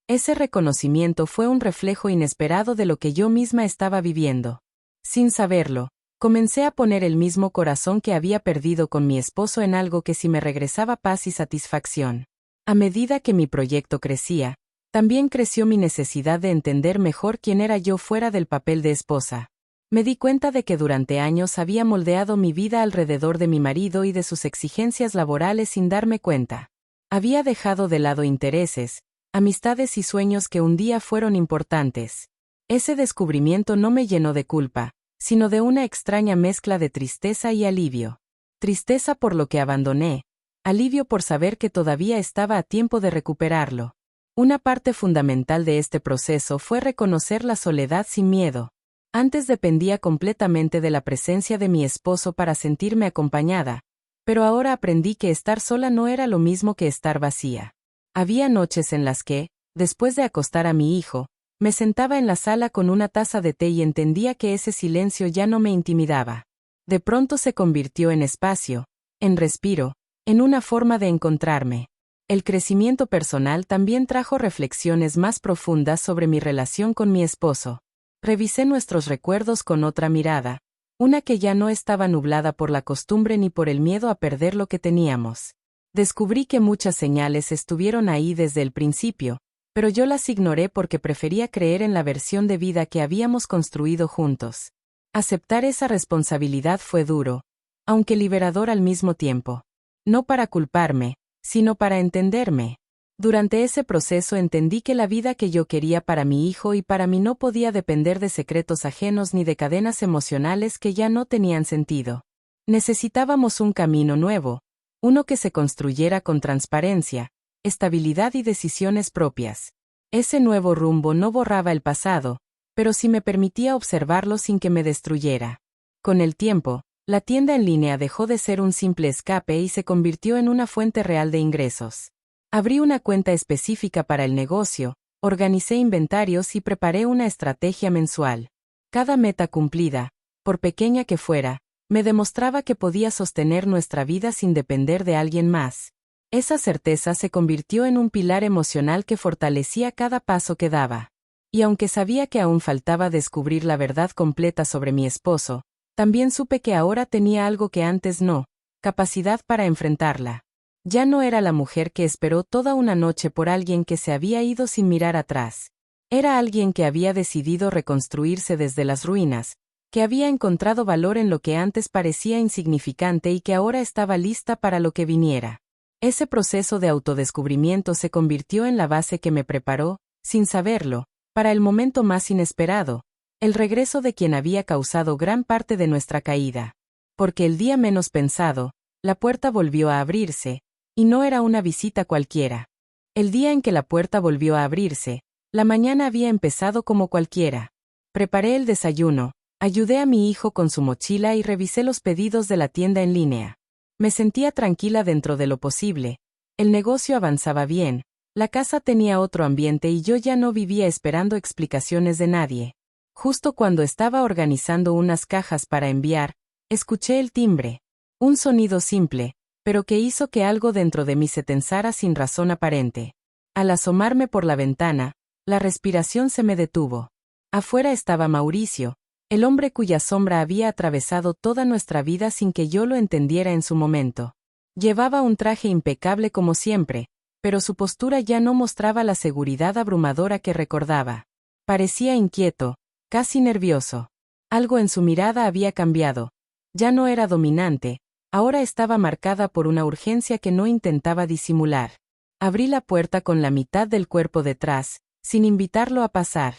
Ese reconocimiento fue un reflejo inesperado de lo que yo misma estaba viviendo. Sin saberlo, comencé a poner el mismo corazón que había perdido con mi esposo en algo que sí me regresaba paz y satisfacción. A medida que mi proyecto crecía, también creció mi necesidad de entender mejor quién era yo fuera del papel de esposa. Me di cuenta de que durante años había moldeado mi vida alrededor de mi marido y de sus exigencias laborales sin darme cuenta. Había dejado de lado intereses, amistades y sueños que un día fueron importantes. Ese descubrimiento no me llenó de culpa, sino de una extraña mezcla de tristeza y alivio. Tristeza por lo que abandoné, alivio por saber que todavía estaba a tiempo de recuperarlo. Una parte fundamental de este proceso fue reconocer la soledad sin miedo. Antes dependía completamente de la presencia de mi esposo para sentirme acompañada, pero ahora aprendí que estar sola no era lo mismo que estar vacía. Había noches en las que, después de acostar a mi hijo, me sentaba en la sala con una taza de té y entendía que ese silencio ya no me intimidaba. De pronto se convirtió en espacio, en respiro, en una forma de encontrarme. El crecimiento personal también trajo reflexiones más profundas sobre mi relación con mi esposo. Revisé nuestros recuerdos con otra mirada, una que ya no estaba nublada por la costumbre ni por el miedo a perder lo que teníamos. Descubrí que muchas señales estuvieron ahí desde el principio, pero yo las ignoré porque prefería creer en la versión de vida que habíamos construido juntos. Aceptar esa responsabilidad fue duro, aunque liberador al mismo tiempo. No para culparme, sino para entenderme. Durante ese proceso entendí que la vida que yo quería para mi hijo y para mí no podía depender de secretos ajenos ni de cadenas emocionales que ya no tenían sentido. Necesitábamos un camino nuevo, uno que se construyera con transparencia, estabilidad y decisiones propias. Ese nuevo rumbo no borraba el pasado, pero sí me permitía observarlo sin que me destruyera. Con el tiempo, la tienda en línea dejó de ser un simple escape y se convirtió en una fuente real de ingresos. Abrí una cuenta específica para el negocio, organicé inventarios y preparé una estrategia mensual. Cada meta cumplida, por pequeña que fuera, me demostraba que podía sostener nuestra vida sin depender de alguien más. Esa certeza se convirtió en un pilar emocional que fortalecía cada paso que daba. Y aunque sabía que aún faltaba descubrir la verdad completa sobre mi esposo, también supe que ahora tenía algo que antes no: capacidad para enfrentarla. Ya no era la mujer que esperó toda una noche por alguien que se había ido sin mirar atrás. Era alguien que había decidido reconstruirse desde las ruinas, que había encontrado valor en lo que antes parecía insignificante y que ahora estaba lista para lo que viniera. Ese proceso de autodescubrimiento se convirtió en la base que me preparó, sin saberlo, para el momento más inesperado: el regreso de quien había causado gran parte de nuestra caída. Porque el día menos pensado, la puerta volvió a abrirse, y no era una visita cualquiera. El día en que la puerta volvió a abrirse, la mañana había empezado como cualquiera. Preparé el desayuno, ayudé a mi hijo con su mochila y revisé los pedidos de la tienda en línea. Me sentía tranquila dentro de lo posible. El negocio avanzaba bien, la casa tenía otro ambiente y yo ya no vivía esperando explicaciones de nadie. Justo cuando estaba organizando unas cajas para enviar, escuché el timbre. Un sonido simple, pero que hizo que algo dentro de mí se tensara sin razón aparente. Al asomarme por la ventana, la respiración se me detuvo. Afuera estaba Mauricio, el hombre cuya sombra había atravesado toda nuestra vida sin que yo lo entendiera en su momento. Llevaba un traje impecable como siempre, pero su postura ya no mostraba la seguridad abrumadora que recordaba. Parecía inquieto, casi nervioso. Algo en su mirada había cambiado. Ya no era dominante, ahora estaba marcada por una urgencia que no intentaba disimular. Abrí la puerta con la mitad del cuerpo detrás, sin invitarlo a pasar.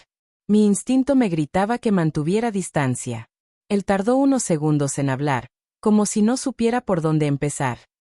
Mi instinto me gritaba que mantuviera distancia. Él tardó unos segundos en hablar, como si no supiera por dónde empezar.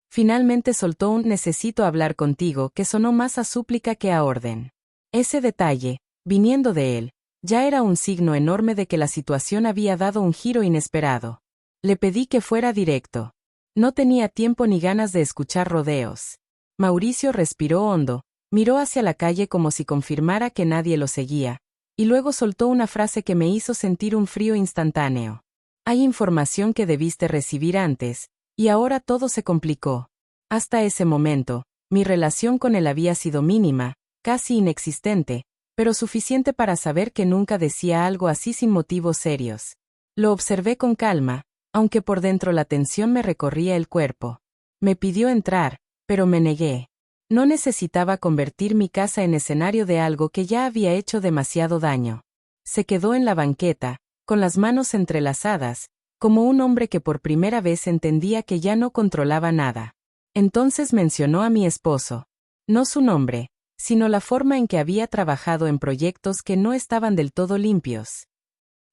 Finalmente soltó un "necesito hablar contigo" que sonó más a súplica que a orden. Ese detalle, viniendo de él, ya era un signo enorme de que la situación había dado un giro inesperado. Le pedí que fuera directo. No tenía tiempo ni ganas de escuchar rodeos. Mauricio respiró hondo, miró hacia la calle como si confirmara que nadie lo seguía, y luego soltó una frase que me hizo sentir un frío instantáneo. Hay información que debiste recibir antes, y ahora todo se complicó. Hasta ese momento, mi relación con él había sido mínima, casi inexistente, pero suficiente para saber que nunca decía algo así sin motivos serios. Lo observé con calma, aunque por dentro la tensión me recorría el cuerpo. Me pidió entrar, pero me negué. No necesitaba convertir mi casa en escenario de algo que ya había hecho demasiado daño. Se quedó en la banqueta, con las manos entrelazadas, como un hombre que por primera vez entendía que ya no controlaba nada. Entonces mencionó a mi esposo. No su nombre, sino la forma en que había trabajado en proyectos que no estaban del todo limpios.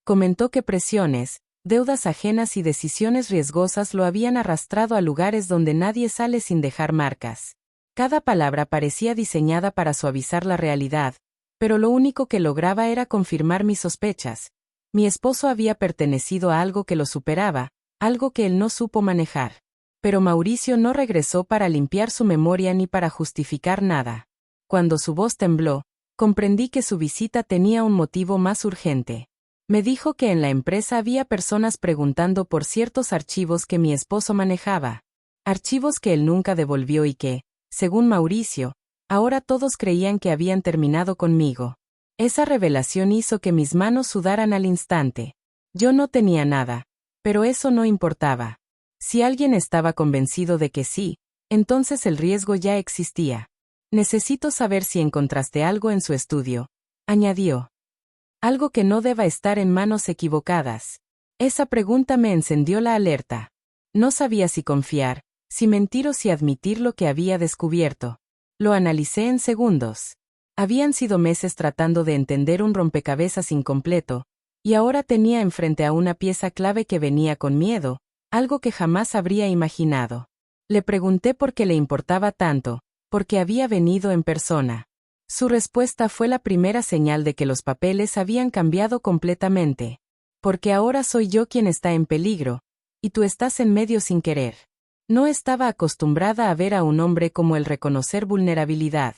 Comentó que presiones, deudas ajenas y decisiones riesgosas lo habían arrastrado a lugares donde nadie sale sin dejar marcas. Cada palabra parecía diseñada para suavizar la realidad, pero lo único que lograba era confirmar mis sospechas. Mi esposo había pertenecido a algo que lo superaba, algo que él no supo manejar. Pero Mauricio no regresó para limpiar su memoria ni para justificar nada. Cuando su voz tembló, comprendí que su visita tenía un motivo más urgente. Me dijo que en la empresa había personas preguntando por ciertos archivos que mi esposo manejaba. Archivos que él nunca devolvió y que, según Mauricio, ahora todos creían que habían terminado conmigo. Esa revelación hizo que mis manos sudaran al instante. Yo no tenía nada, pero eso no importaba. Si alguien estaba convencido de que sí, entonces el riesgo ya existía. Necesito saber si encontraste algo en su estudio, añadió. Algo que no deba estar en manos equivocadas. Esa pregunta me encendió la alerta. No sabía si confiar, si mentir o si admitir lo que había descubierto. Lo analicé en segundos. Habían sido meses tratando de entender un rompecabezas incompleto, y ahora tenía enfrente a una pieza clave que venía con miedo, algo que jamás habría imaginado. Le pregunté por qué le importaba tanto, porque había venido en persona. Su respuesta fue la primera señal de que los papeles habían cambiado completamente. Porque ahora soy yo quien está en peligro, y tú estás en medio sin querer. No estaba acostumbrada a ver a un hombre como él reconocer vulnerabilidad.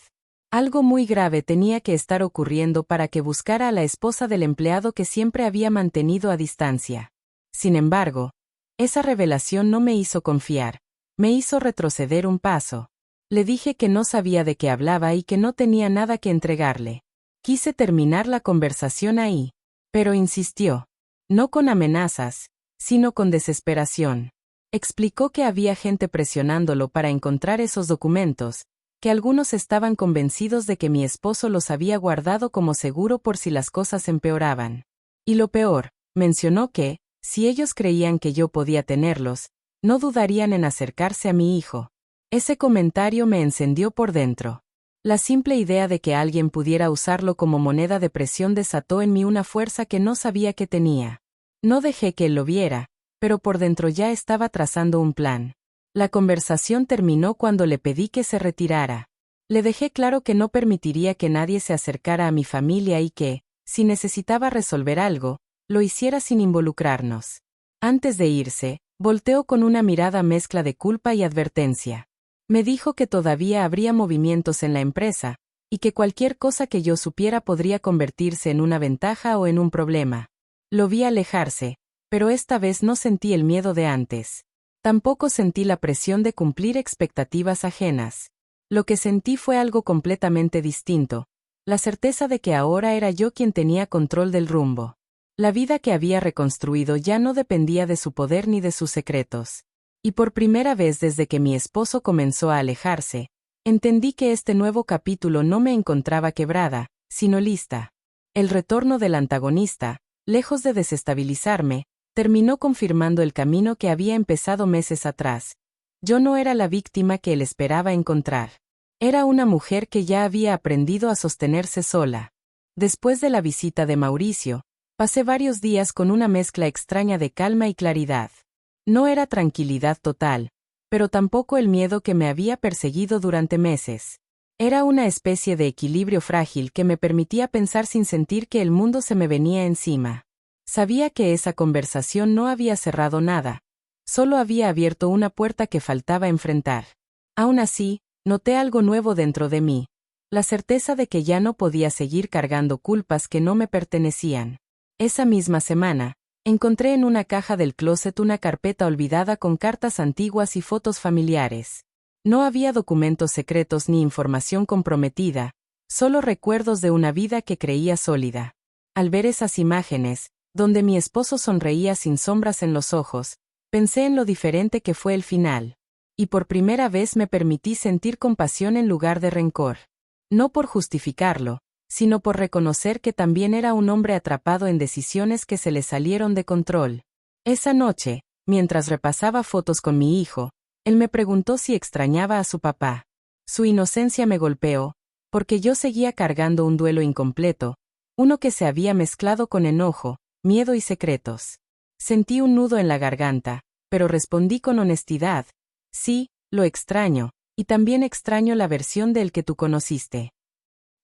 Algo muy grave tenía que estar ocurriendo para que buscara a la esposa del empleado que siempre había mantenido a distancia. Sin embargo, esa revelación no me hizo confiar, me hizo retroceder un paso. Le dije que no sabía de qué hablaba y que no tenía nada que entregarle. Quise terminar la conversación ahí, pero insistió. No con amenazas, sino con desesperación. Explicó que había gente presionándolo para encontrar esos documentos, que algunos estaban convencidos de que mi esposo los había guardado como seguro por si las cosas empeoraban. Y lo peor, mencionó que, si ellos creían que yo podía tenerlos, no dudarían en acercarse a mi hijo. Ese comentario me encendió por dentro. La simple idea de que alguien pudiera usarlo como moneda de presión desató en mí una fuerza que no sabía que tenía. No dejé que él lo viera, pero por dentro ya estaba trazando un plan. La conversación terminó cuando le pedí que se retirara. Le dejé claro que no permitiría que nadie se acercara a mi familia y que, si necesitaba resolver algo, lo hiciera sin involucrarnos. Antes de irse, volteó con una mirada mezcla de culpa y advertencia. Me dijo que todavía habría movimientos en la empresa, y que cualquier cosa que yo supiera podría convertirse en una ventaja o en un problema. Lo vi alejarse, pero esta vez no sentí el miedo de antes. Tampoco sentí la presión de cumplir expectativas ajenas. Lo que sentí fue algo completamente distinto, la certeza de que ahora era yo quien tenía control del rumbo. La vida que había reconstruido ya no dependía de su poder ni de sus secretos. Y por primera vez desde que mi esposo comenzó a alejarse, entendí que este nuevo capítulo no me encontraba quebrada, sino lista. El retorno del antagonista, lejos de desestabilizarme, terminó confirmando el camino que había empezado meses atrás. Yo no era la víctima que él esperaba encontrar. Era una mujer que ya había aprendido a sostenerse sola. Después de la visita de Mauricio, pasé varios días con una mezcla extraña de calma y claridad. No era tranquilidad total, pero tampoco el miedo que me había perseguido durante meses. Era una especie de equilibrio frágil que me permitía pensar sin sentir que el mundo se me venía encima. Sabía que esa conversación no había cerrado nada, solo había abierto una puerta que faltaba enfrentar. Aún así, noté algo nuevo dentro de mí, la certeza de que ya no podía seguir cargando culpas que no me pertenecían. Esa misma semana, encontré en una caja del closet una carpeta olvidada con cartas antiguas y fotos familiares. No había documentos secretos ni información comprometida, solo recuerdos de una vida que creía sólida. Al ver esas imágenes, donde mi esposo sonreía sin sombras en los ojos, pensé en lo diferente que fue el final. Y por primera vez me permití sentir compasión en lugar de rencor. No por justificarlo, sino por reconocer que también era un hombre atrapado en decisiones que se le salieron de control. Esa noche, mientras repasaba fotos con mi hijo, él me preguntó si extrañaba a su papá. Su inocencia me golpeó, porque yo seguía cargando un duelo incompleto, uno que se había mezclado con enojo, miedo y secretos. Sentí un nudo en la garganta, pero respondí con honestidad. Sí, lo extraño, y también extraño la versión del que tú conociste.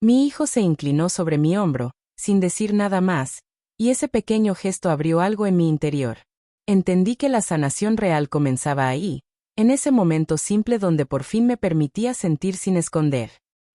Mi hijo se inclinó sobre mi hombro, sin decir nada más, y ese pequeño gesto abrió algo en mi interior. Entendí que la sanación real comenzaba ahí, en ese momento simple donde por fin me permitía sentir sin esconder.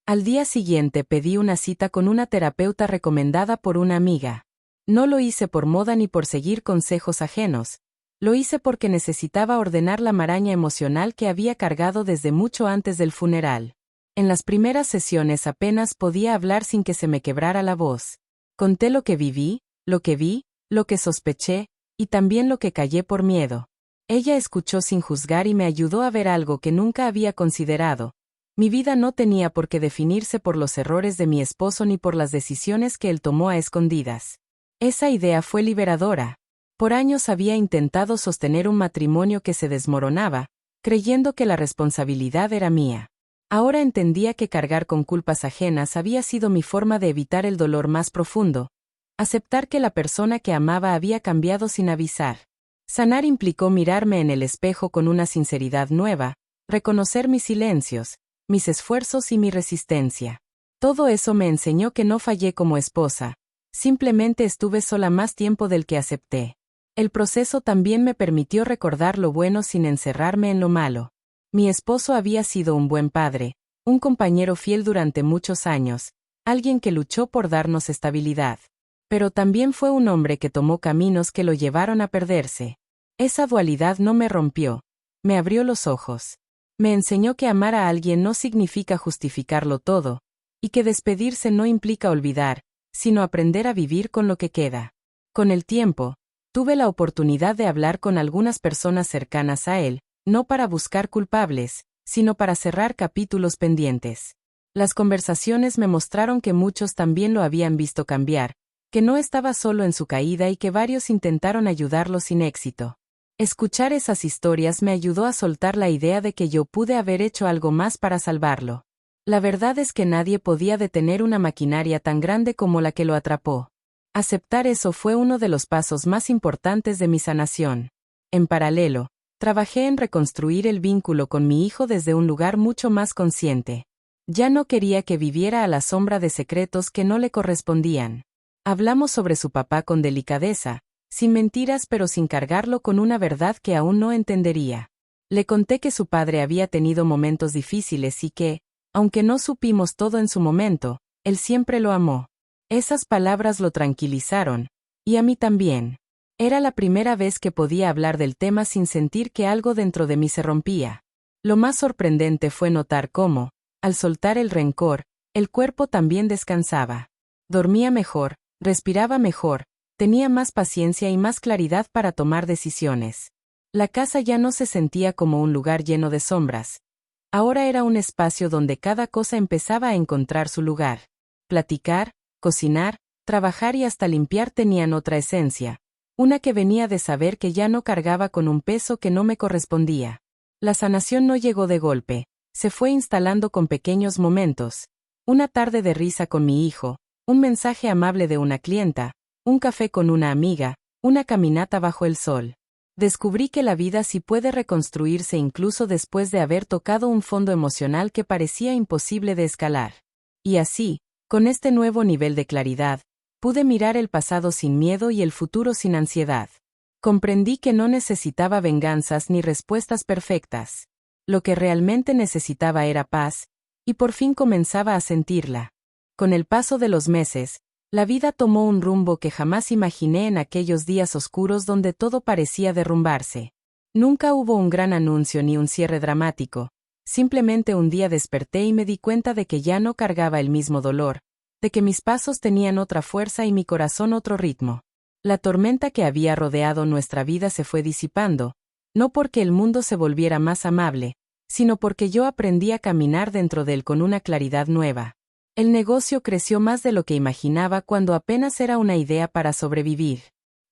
Al día siguiente pedí una cita con una terapeuta recomendada por una amiga. No lo hice por moda ni por seguir consejos ajenos. Lo hice porque necesitaba ordenar la maraña emocional que había cargado desde mucho antes del funeral. En las primeras sesiones apenas podía hablar sin que se me quebrara la voz. Conté lo que viví, lo que vi, lo que sospeché, y también lo que callé por miedo. Ella escuchó sin juzgar y me ayudó a ver algo que nunca había considerado. Mi vida no tenía por qué definirse por los errores de mi esposo ni por las decisiones que él tomó a escondidas. Esa idea fue liberadora. Por años había intentado sostener un matrimonio que se desmoronaba, creyendo que la responsabilidad era mía. Ahora entendía que cargar con culpas ajenas había sido mi forma de evitar el dolor más profundo, aceptar que la persona que amaba había cambiado sin avisar. Sanar implicó mirarme en el espejo con una sinceridad nueva, reconocer mis silencios, mis esfuerzos y mi resistencia. Todo eso me enseñó que no fallé como esposa, simplemente estuve sola más tiempo del que acepté. El proceso también me permitió recordar lo bueno sin encerrarme en lo malo. Mi esposo había sido un buen padre, un compañero fiel durante muchos años, alguien que luchó por darnos estabilidad. Pero también fue un hombre que tomó caminos que lo llevaron a perderse. Esa dualidad no me rompió, me abrió los ojos. Me enseñó que amar a alguien no significa justificarlo todo, y que despedirse no implica olvidar, sino aprender a vivir con lo que queda. Con el tiempo, tuve la oportunidad de hablar con algunas personas cercanas a él, no para buscar culpables, sino para cerrar capítulos pendientes. Las conversaciones me mostraron que muchos también lo habían visto cambiar, que no estaba solo en su caída y que varios intentaron ayudarlo sin éxito. Escuchar esas historias me ayudó a soltar la idea de que yo pude haber hecho algo más para salvarlo. La verdad es que nadie podía detener una maquinaria tan grande como la que lo atrapó. Aceptar eso fue uno de los pasos más importantes de mi sanación. En paralelo, trabajé en reconstruir el vínculo con mi hijo desde un lugar mucho más consciente. Ya no quería que viviera a la sombra de secretos que no le correspondían. Hablamos sobre su papá con delicadeza, sin mentiras pero sin cargarlo con una verdad que aún no entendería. Le conté que su padre había tenido momentos difíciles y que, aunque no supimos todo en su momento, él siempre lo amó. Esas palabras lo tranquilizaron, y a mí también. Era la primera vez que podía hablar del tema sin sentir que algo dentro de mí se rompía. Lo más sorprendente fue notar cómo, Al soltar el rencor, el cuerpo también descansaba. Dormía mejor, respiraba mejor, tenía más paciencia y más claridad para tomar decisiones. La casa ya no se sentía como un lugar lleno de sombras. Ahora era un espacio donde cada cosa empezaba a encontrar su lugar. Platicar, cocinar, trabajar y hasta limpiar tenían otra esencia. Una que venía de saber que ya no cargaba con un peso que no me correspondía. La sanación no llegó de golpe, se fue instalando con pequeños momentos. Una tarde de risa con mi hijo, un mensaje amable de una clienta, un café con una amiga, una caminata bajo el sol. Descubrí que la vida sí puede reconstruirse incluso después de haber tocado un fondo emocional que parecía imposible de escalar. Y así, con este nuevo nivel de claridad, pude mirar el pasado sin miedo y el futuro sin ansiedad. Comprendí que no necesitaba venganzas ni respuestas perfectas. Lo que realmente necesitaba era paz, y por fin comenzaba a sentirla. Con el paso de los meses, la vida tomó un rumbo que jamás imaginé en aquellos días oscuros donde todo parecía derrumbarse. Nunca hubo un gran anuncio ni un cierre dramático, simplemente un día desperté y me di cuenta de que ya no cargaba el mismo dolor, de que mis pasos tenían otra fuerza y mi corazón otro ritmo. La tormenta que había rodeado nuestra vida se fue disipando, no porque el mundo se volviera más amable, sino porque yo aprendí a caminar dentro de él con una claridad nueva. El negocio creció más de lo que imaginaba cuando apenas era una idea para sobrevivir.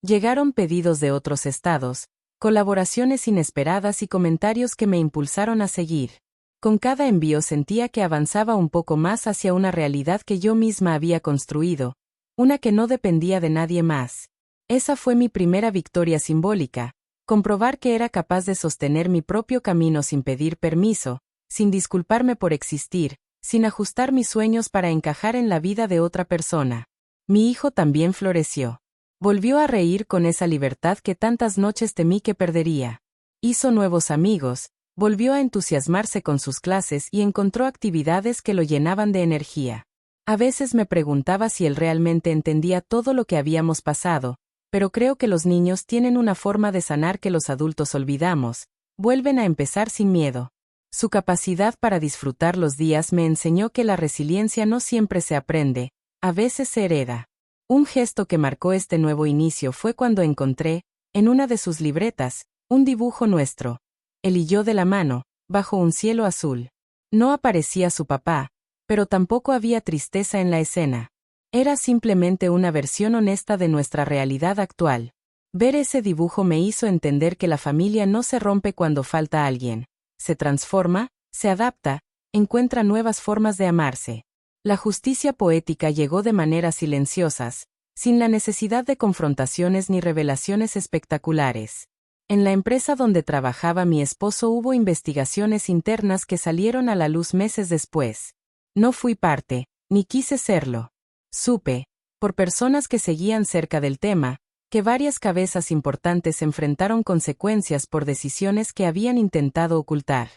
Llegaron pedidos de otros estados, colaboraciones inesperadas y comentarios que me impulsaron a seguir. Con cada envío sentía que avanzaba un poco más hacia una realidad que yo misma había construido, una que no dependía de nadie más. Esa fue mi primera victoria simbólica, comprobar que era capaz de sostener mi propio camino sin pedir permiso, sin disculparme por existir, sin ajustar mis sueños para encajar en la vida de otra persona. Mi hijo también floreció. Volvió a reír con esa libertad que tantas noches temí que perdería. Hizo nuevos amigos, volvió a entusiasmarse con sus clases y encontró actividades que lo llenaban de energía. A veces me preguntaba si él realmente entendía todo lo que habíamos pasado, pero creo que los niños tienen una forma de sanar que los adultos olvidamos, vuelven a empezar sin miedo. Su capacidad para disfrutar los días me enseñó que la resiliencia no siempre se aprende, a veces se hereda. Un gesto que marcó este nuevo inicio fue cuando encontré, en una de sus libretas, un dibujo nuestro. Él y yo de la mano, bajo un cielo azul. No aparecía su papá, pero tampoco había tristeza en la escena. Era simplemente una versión honesta de nuestra realidad actual. Ver ese dibujo me hizo entender que la familia no se rompe cuando falta alguien. Se transforma, se adapta, encuentra nuevas formas de amarse. La justicia poética llegó de maneras silenciosas, sin la necesidad de confrontaciones ni revelaciones espectaculares. En la empresa donde trabajaba mi esposo hubo investigaciones internas que salieron a la luz meses después. No fui parte, ni quise serlo. Supe, por personas que seguían cerca del tema, que varias cabezas importantes enfrentaron consecuencias por decisiones que habían intentado ocultar.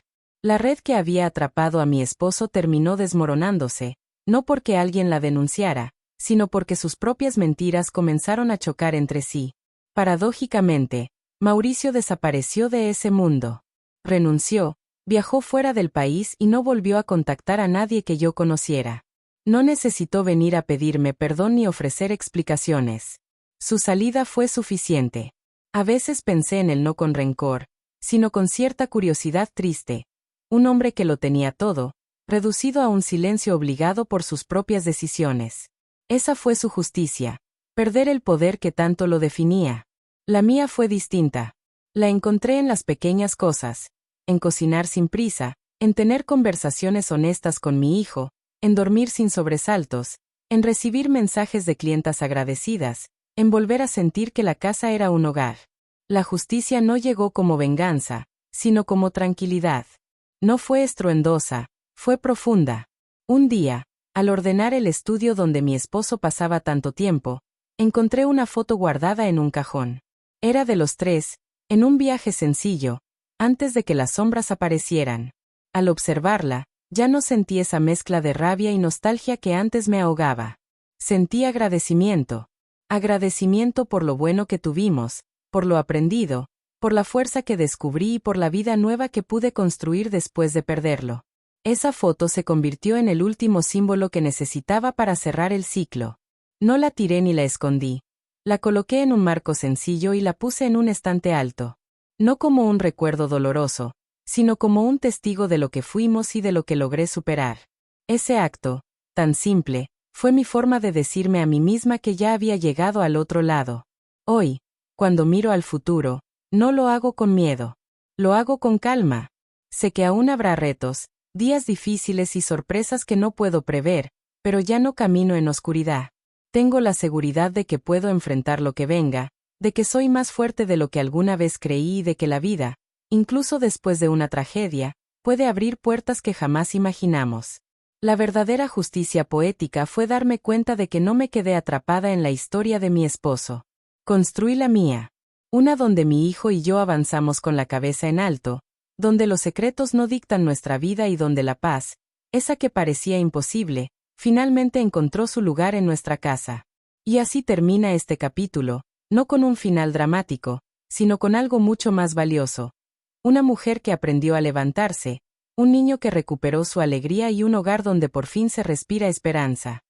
La red que había atrapado a mi esposo terminó desmoronándose, no porque alguien la denunciara, sino porque sus propias mentiras comenzaron a chocar entre sí. Paradójicamente, Mauricio desapareció de ese mundo. Renunció, viajó fuera del país y no volvió a contactar a nadie que yo conociera. No necesitó venir a pedirme perdón ni ofrecer explicaciones. Su salida fue suficiente. A veces pensé en él no con rencor, sino con cierta curiosidad triste. Un hombre que lo tenía todo, reducido a un silencio obligado por sus propias decisiones. Esa fue su justicia, perder el poder que tanto lo definía. La mía fue distinta. La encontré en las pequeñas cosas, en cocinar sin prisa, en tener conversaciones honestas con mi hijo, en dormir sin sobresaltos, en recibir mensajes de clientas agradecidas, en volver a sentir que la casa era un hogar. La justicia no llegó como venganza, sino como tranquilidad. No fue estruendosa, fue profunda. Un día, al ordenar el estudio donde mi esposo pasaba tanto tiempo, encontré una foto guardada en un cajón. Era de los tres, en un viaje sencillo, antes de que las sombras aparecieran. Al observarla, ya no sentí esa mezcla de rabia y nostalgia que antes me ahogaba. Sentí agradecimiento. Agradecimiento por lo bueno que tuvimos, por lo aprendido, por la fuerza que descubrí y por la vida nueva que pude construir después de perderlo. Esa foto se convirtió en el último símbolo que necesitaba para cerrar el ciclo. No la tiré ni la escondí. La coloqué en un marco sencillo y la puse en un estante alto. No como un recuerdo doloroso, sino como un testigo de lo que fuimos y de lo que logré superar. Ese acto, tan simple, fue mi forma de decirme a mí misma que ya había llegado al otro lado. Hoy, cuando miro al futuro, no lo hago con miedo. Lo hago con calma. Sé que aún habrá retos, días difíciles y sorpresas que no puedo prever, pero ya no camino en oscuridad. Tengo la seguridad de que puedo enfrentar lo que venga, de que soy más fuerte de lo que alguna vez creí y de que la vida, incluso después de una tragedia, puede abrir puertas que jamás imaginamos. La verdadera justicia poética fue darme cuenta de que no me quedé atrapada en la historia de mi esposo. Construí la mía. Una donde mi hijo y yo avanzamos con la cabeza en alto, donde los secretos no dictan nuestra vida y donde la paz, esa que parecía imposible, finalmente encontró su lugar en nuestra casa. Y así termina este capítulo, no con un final dramático, sino con algo mucho más valioso. Una mujer que aprendió a levantarse, un niño que recuperó su alegría y un hogar donde por fin se respira esperanza.